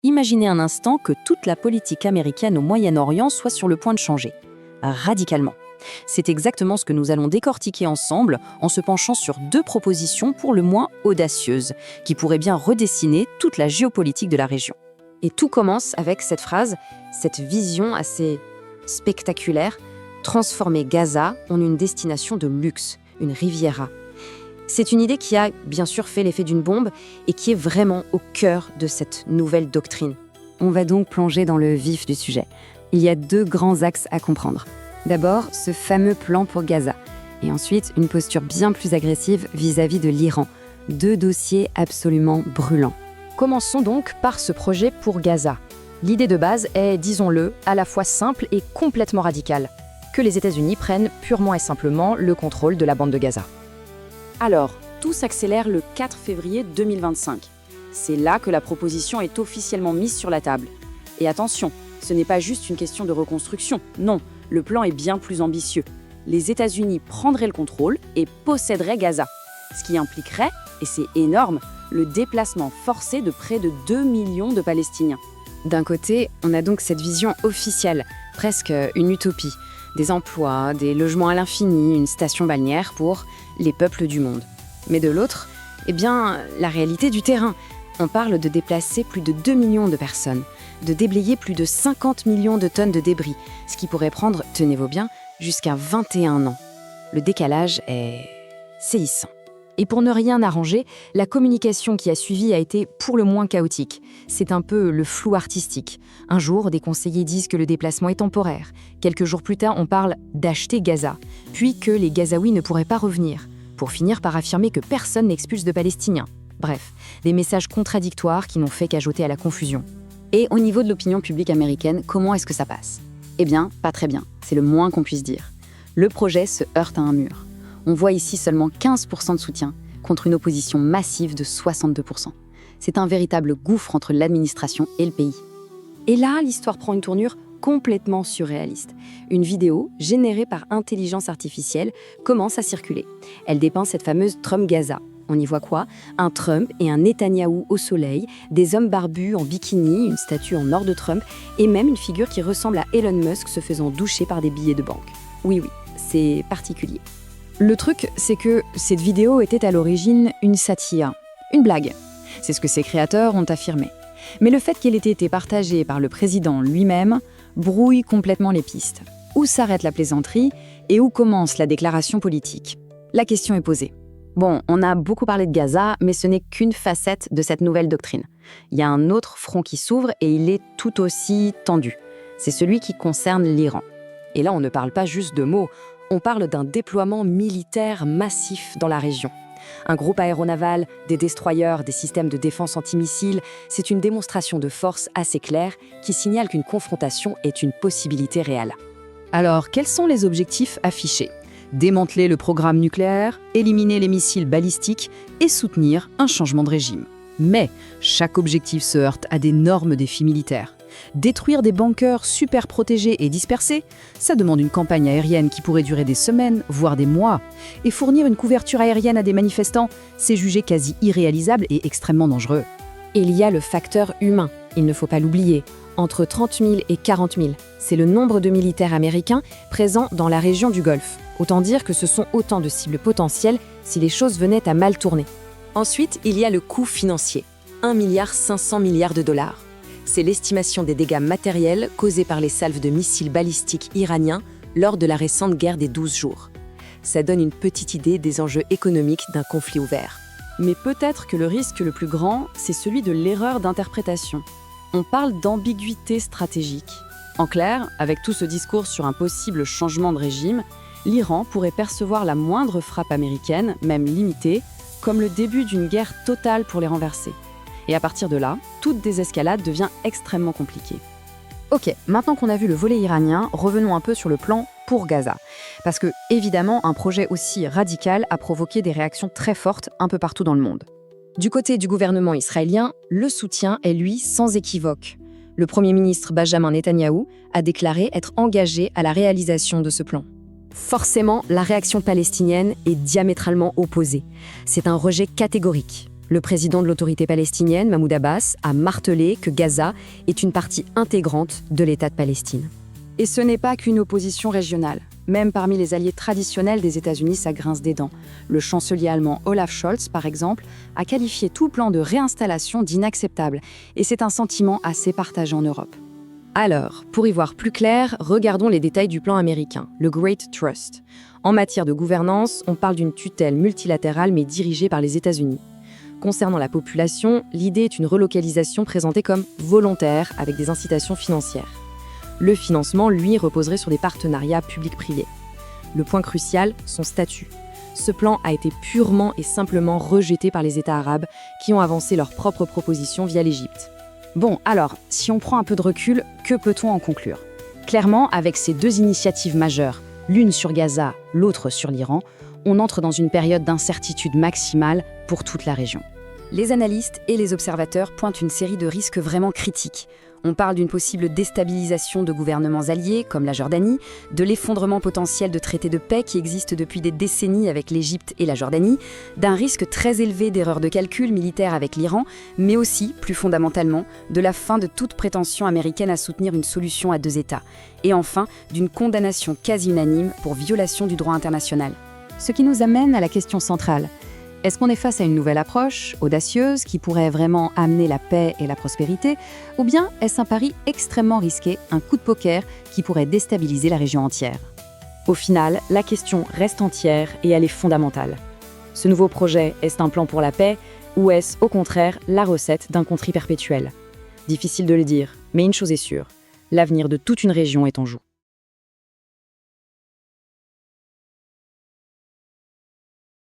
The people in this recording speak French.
Imaginez un instant que toute la politique américaine au Moyen-Orient soit sur le point de changer. Radicalement. C'est exactement ce que nous allons décortiquer ensemble en se penchant sur deux propositions pour le moins audacieuses, qui pourraient bien redessiner toute la géopolitique de la région. Et tout commence avec cette phrase, cette vision assez spectaculaire, transformer Gaza en une destination de luxe, une Riviera. C'est une idée qui a bien sûr fait l'effet d'une bombe et qui est vraiment au cœur de cette nouvelle doctrine. On va donc plonger dans le vif du sujet. Il y a deux grands axes à comprendre. D'abord, ce fameux plan pour Gaza, et ensuite une posture bien plus agressive vis-à-vis de l'Iran. Deux dossiers absolument brûlants. Commençons donc par ce projet pour Gaza. L'idée de base est, disons-le, à la fois simple et complètement radicale. Que les États-Unis prennent purement et simplement le contrôle de la bande de Gaza. Alors, tout s'accélère le 4 février 2025. C'est là que la proposition est officiellement mise sur la table. Et attention, ce n'est pas juste une question de reconstruction, non, le plan est bien plus ambitieux. Les États-Unis prendraient le contrôle et posséderaient Gaza, ce qui impliquerait, et c'est énorme, le déplacement forcé de près de 2 millions de Palestiniens. D'un côté, on a donc cette vision officielle, presque une utopie. Des emplois, des logements à l'infini, une station balnéaire pour les peuples du monde. Mais de l'autre, la réalité du terrain. On parle de déplacer plus de 2 millions de personnes, de déblayer plus de 50 millions de tonnes de débris, ce qui pourrait prendre, tenez-vous bien, jusqu'à 21 ans. Le décalage est séissant. Et pour ne rien arranger, la communication qui a suivi a été pour le moins chaotique. C'est un peu le flou artistique. Un jour, des conseillers disent que le déplacement est temporaire. Quelques jours plus tard, on parle d'acheter Gaza, puis que les Gazaouis ne pourraient pas revenir, pour finir par affirmer que personne n'expulse de Palestiniens. Bref, des messages contradictoires qui n'ont fait qu'ajouter à la confusion. Et au niveau de l'opinion publique américaine, comment est-ce que ça passe ? Eh bien, pas très bien, c'est le moins qu'on puisse dire. Le projet se heurte à un mur. On voit ici seulement 15% de soutien, contre une opposition massive de 62%. C'est un véritable gouffre entre l'administration et le pays. Et là, l'histoire prend une tournure complètement surréaliste. Une vidéo, générée par intelligence artificielle, commence à circuler. Elle dépeint cette fameuse Trump-Gaza. On y voit quoi ? Un Trump et un Netanyahou au soleil, des hommes barbus en bikini, une statue en or de Trump, et même une figure qui ressemble à Elon Musk se faisant doucher par des billets de banque. Oui, c'est particulier. Le truc, c'est que cette vidéo était à l'origine une satire, une blague. C'est ce que ses créateurs ont affirmé. Mais le fait qu'elle ait été partagée par le président lui-même brouille complètement les pistes. Où s'arrête la plaisanterie et où commence la déclaration politique ? La question est posée. Bon, on a beaucoup parlé de Gaza, mais ce n'est qu'une facette de cette nouvelle doctrine. Il y a un autre front qui s'ouvre et il est tout aussi tendu. C'est celui qui concerne l'Iran. Et là, on ne parle pas juste de mots. On parle d'un déploiement militaire massif dans la région. Un groupe aéronaval, des destroyers, des systèmes de défense antimissiles, c'est une démonstration de force assez claire qui signale qu'une confrontation est une possibilité réelle. Alors, quels sont les objectifs affichés ? Démanteler le programme nucléaire, éliminer les missiles balistiques et soutenir un changement de régime. Mais chaque objectif se heurte à d'énormes défis militaires. Détruire des bunkers super protégés et dispersés, ça demande une campagne aérienne qui pourrait durer des semaines, voire des mois. Et fournir une couverture aérienne à des manifestants, c'est jugé quasi irréalisable et extrêmement dangereux. Et il y a le facteur humain, il ne faut pas l'oublier. Entre 30 000 et 40 000, c'est le nombre de militaires américains présents dans la région du Golfe. Autant dire que ce sont autant de cibles potentielles si les choses venaient à mal tourner. Ensuite, il y a le coût financier, 1,5 milliard de dollars. C'est l'estimation des dégâts matériels causés par les salves de missiles balistiques iraniens lors de la récente guerre des 12 jours. Ça donne une petite idée des enjeux économiques d'un conflit ouvert. Mais peut-être que le risque le plus grand, c'est celui de l'erreur d'interprétation. On parle d'ambiguïté stratégique. En clair, avec tout ce discours sur un possible changement de régime, l'Iran pourrait percevoir la moindre frappe américaine, même limitée, comme le début d'une guerre totale pour les renverser. Et à partir de là, toute désescalade devient extrêmement compliquée. Ok, maintenant qu'on a vu le volet iranien, revenons un peu sur le plan pour Gaza. Parce que, évidemment, un projet aussi radical a provoqué des réactions très fortes un peu partout dans le monde. Du côté du gouvernement israélien, le soutien est lui sans équivoque. Le Premier ministre Benjamin Netanyahou a déclaré être engagé à la réalisation de ce plan. Forcément, la réaction palestinienne est diamétralement opposée. C'est un rejet catégorique. Le président de l'autorité palestinienne, Mahmoud Abbas, a martelé que Gaza est une partie intégrante de l'État de Palestine. Et ce n'est pas qu'une opposition régionale. Même parmi les alliés traditionnels des États-Unis, ça grince des dents. Le chancelier allemand Olaf Scholz, par exemple, a qualifié tout plan de réinstallation d'inacceptable. Et c'est un sentiment assez partagé en Europe. Alors, pour y voir plus clair, regardons les détails du plan américain, le Great Trust. En matière de gouvernance, on parle d'une tutelle multilatérale mais dirigée par les États-Unis. Concernant la population, l'idée est une relocalisation présentée comme volontaire avec des incitations financières. Le financement, lui, reposerait sur des partenariats publics-privés. Le point crucial, son statut. Ce plan a été purement et simplement rejeté par les États arabes qui ont avancé leurs propres propositions via l'Égypte. Bon, alors, si on prend un peu de recul, que peut-on en conclure? Clairement, avec ces deux initiatives majeures, l'une sur Gaza, l'autre sur l'Iran, on entre dans une période d'incertitude maximale pour toute la région. Les analystes et les observateurs pointent une série de risques vraiment critiques. On parle d'une possible déstabilisation de gouvernements alliés, comme la Jordanie, de l'effondrement potentiel de traités de paix qui existent depuis des décennies avec l'Égypte et la Jordanie, d'un risque très élevé d'erreurs de calcul militaire avec l'Iran, mais aussi, plus fondamentalement, de la fin de toute prétention américaine à soutenir une solution à deux États, et enfin, d'une condamnation quasi unanime pour violation du droit international. Ce qui nous amène à la question centrale. Est-ce qu'on est face à une nouvelle approche, audacieuse, qui pourrait vraiment amener la paix et la prospérité, ou bien est-ce un pari extrêmement risqué, un coup de poker qui pourrait déstabiliser la région entière? Au final, la question reste entière et elle est fondamentale. Ce nouveau projet, est-ce un plan pour la paix, ou est-ce au contraire la recette d'un conflit perpétuel? Difficile de le dire, mais une chose est sûre, l'avenir de toute une région est en jeu.